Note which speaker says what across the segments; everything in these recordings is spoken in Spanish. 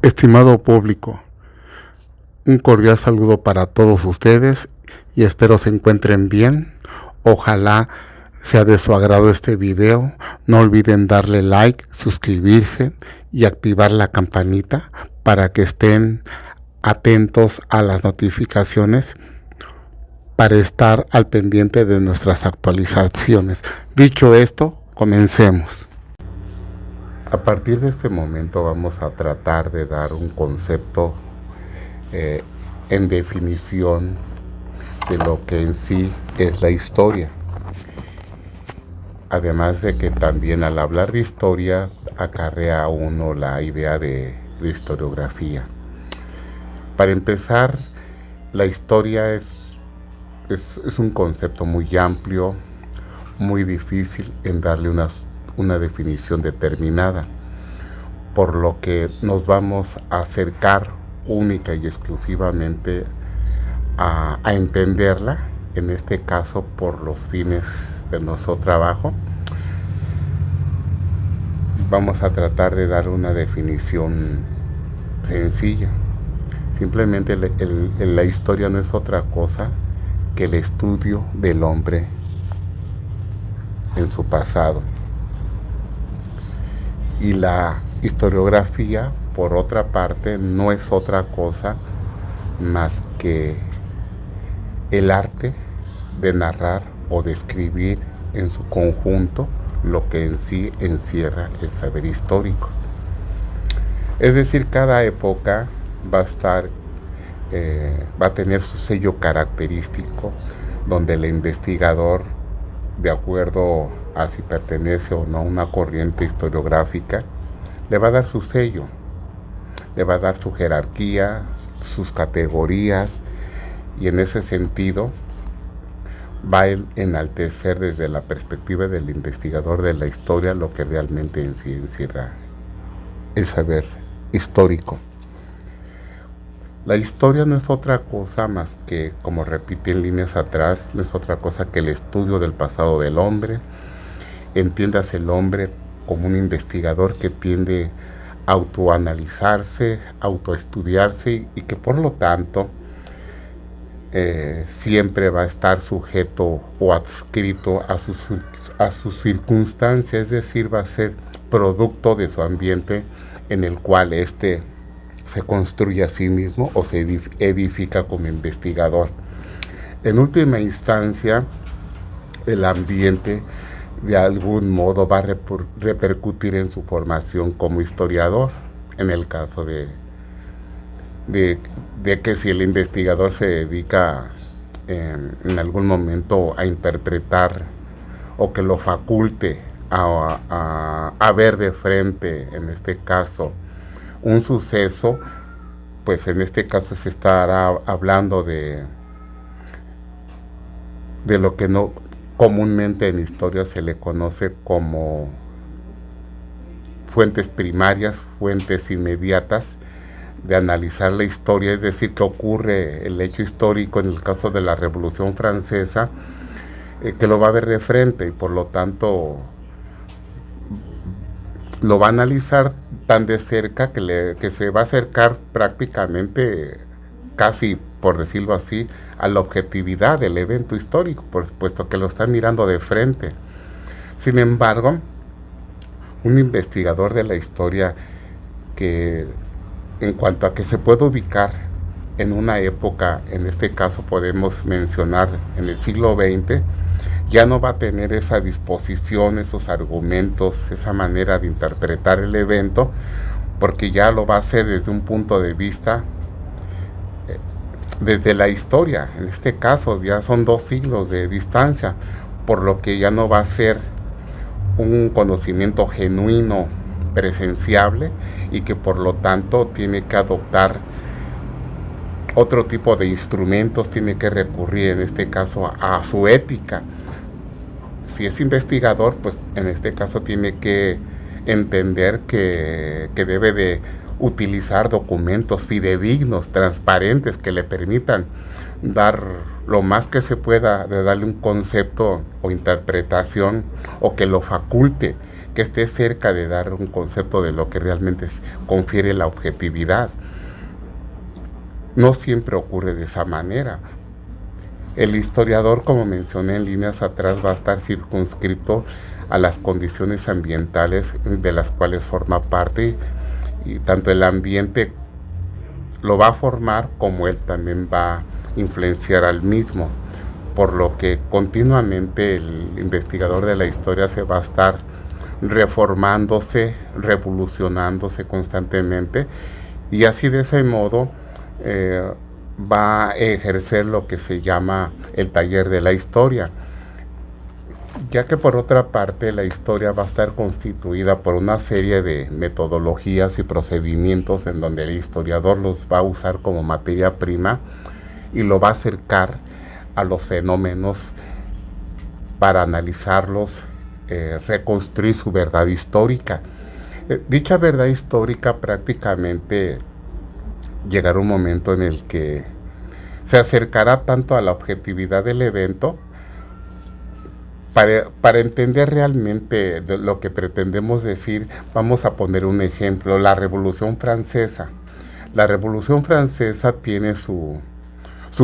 Speaker 1: Estimado público, un cordial saludo para todos ustedes y espero se encuentren bien. Ojalá sea de su agrado este video. No olviden darle like, suscribirse y activar la campanita para que estén atentos a las notificaciones para estar al pendiente de nuestras actualizaciones. Dicho esto, comencemos. A partir de este momento vamos a tratar de dar un concepto en definición de lo que en sí es la historia. Además de que también al hablar de historia acarrea a uno la idea de historiografía. Para empezar, la historia es un concepto muy amplio, muy difícil en darle una definición determinada, por lo que nos vamos a acercar única y exclusivamente a entenderla, en este caso por los fines de nuestro trabajo. Vamos a tratar de dar una definición sencilla. Simplemente la historia no es otra cosa que el estudio del hombre en su pasado. Y la historiografía, por otra parte, no es otra cosa más que el arte de narrar o de escribir en su conjunto lo que en sí encierra el saber histórico. Es decir, cada época va a tener su sello característico, donde el investigador, de acuerdo a si pertenece o no a una corriente historiográfica, le va a dar su sello, le va a dar su jerarquía, sus categorías, y en ese sentido va a enaltecer desde la perspectiva del investigador de la historia lo que realmente en sí encierra el saber histórico. La historia no es otra cosa más que, como repite en líneas atrás, no es otra cosa que el estudio del pasado del hombre. Entiendas el hombre como un investigador que tiende a autoanalizarse, autoestudiarse y que por lo tanto siempre va a estar sujeto o adscrito a sus circunstancias, es decir, va a ser producto de su ambiente en el cual éste se construye a sí mismo o se edifica como investigador. En última instancia, el ambiente de algún modo va a repercutir en su formación como historiador, en el caso de que si el investigador se dedica en algún momento a interpretar o que lo faculte a ver de frente, en este caso, un suceso, pues en este caso se estará hablando de lo que no comúnmente en historia se le conoce como fuentes primarias, fuentes inmediatas de analizar la historia, es decir, que ocurre el hecho histórico en el caso de la Revolución Francesa, que lo va a ver de frente y por lo tanto lo va a analizar tan de cerca que se va a acercar prácticamente, casi por decirlo así, a la objetividad del evento histórico, por supuesto que lo está mirando de frente. Sin embargo, un investigador de la historia que, en cuanto a que se puede ubicar en una época, en este caso podemos mencionar en el siglo XX, ya no va a tener esa disposición, esos argumentos, esa manera de interpretar el evento, porque ya lo va a hacer desde un punto de vista, desde la historia. En este caso ya son 2 siglos de distancia, por lo que ya no va a ser un conocimiento genuino, presenciable, y que por lo tanto tiene que adoptar otro tipo de instrumentos, tiene que recurrir en este caso a su ética. Si es investigador, pues en este caso tiene que entender que debe de utilizar documentos fidedignos, transparentes, que le permitan dar lo más que se pueda, de darle un concepto o interpretación, o que lo faculte que esté cerca de dar un concepto de lo que realmente confiere la objetividad. No siempre ocurre de esa manera. El historiador, como mencioné en líneas atrás, va a estar circunscrito a las condiciones ambientales de las cuales forma parte, y tanto el ambiente lo va a formar como él también va a influenciar al mismo, por lo que continuamente el investigador de la historia se va a estar reformándose, revolucionándose constantemente, y así de ese modo va a ejercer lo que se llama el taller de la historia, ya que por otra parte la historia va a estar constituida por una serie de metodologías y procedimientos en donde el historiador los va a usar como materia prima y lo va a acercar a los fenómenos para analizarlos, reconstruir su verdad histórica. Dicha verdad histórica prácticamente llegará un momento en el que se acercará tanto a la objetividad del evento para entender realmente de lo que pretendemos decir. Vamos a poner un ejemplo, la Revolución Francesa. La Revolución Francesa tiene su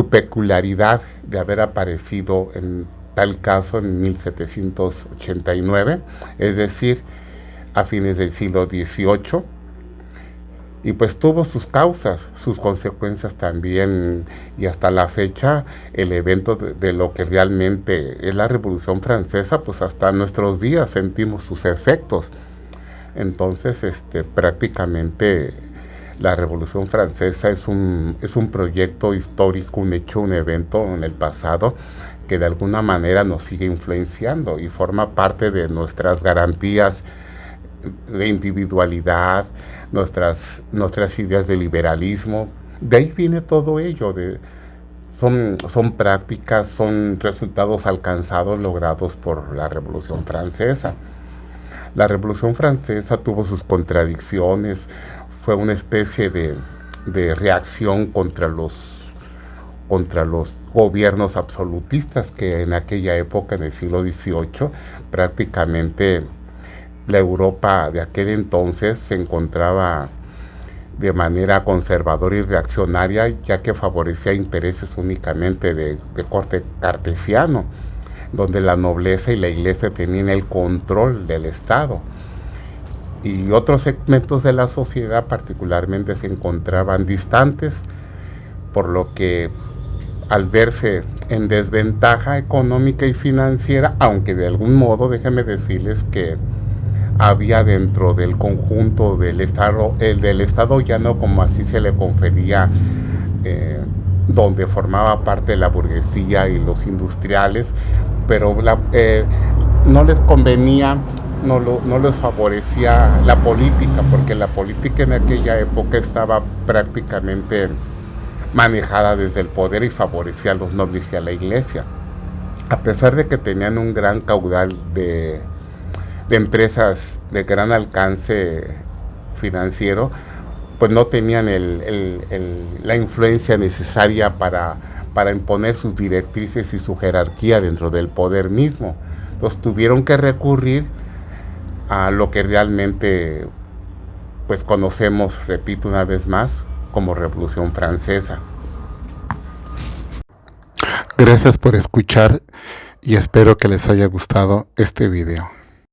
Speaker 1: peculiaridad de haber aparecido en tal caso en 1789, es decir, a fines del siglo XVIII, y pues tuvo sus causas, sus consecuencias también, y hasta la fecha el evento de lo que realmente es la Revolución Francesa, pues hasta nuestros días sentimos sus efectos. Entonces, prácticamente la Revolución Francesa es un proyecto histórico, un hecho, un evento en el pasado que de alguna manera nos sigue influenciando y forma parte de nuestras garantías de individualidad, nuestras ideas de liberalismo. De ahí viene todo ello, son prácticas, son resultados alcanzados, logrados por la Revolución Francesa. La Revolución Francesa tuvo sus contradicciones, fue una especie de reacción contra los gobiernos absolutistas que en aquella época, en el siglo XVIII, prácticamente la Europa de aquel entonces se encontraba de manera conservadora y reaccionaria, ya que favorecía intereses únicamente de corte cartesiano, donde la nobleza y la iglesia tenían el control del Estado. Y otros segmentos de la sociedad particularmente se encontraban distantes, por lo que al verse en desventaja económica y financiera, aunque de algún modo, déjenme decirles que había dentro del conjunto del Estado llano, como así se le confería, donde formaba parte la burguesía y los industriales, pero no les convenía, no les favorecía la política, porque la política en aquella época estaba prácticamente manejada desde el poder y favorecía a los nobles y a la iglesia. A pesar de que tenían un gran caudal de empresas de gran alcance financiero, pues no tenían la influencia necesaria para imponer sus directrices y su jerarquía dentro del poder mismo. Entonces tuvieron que recurrir a lo que realmente pues conocemos, repito una vez más, como Revolución Francesa. Gracias por escuchar y espero que les haya gustado este video.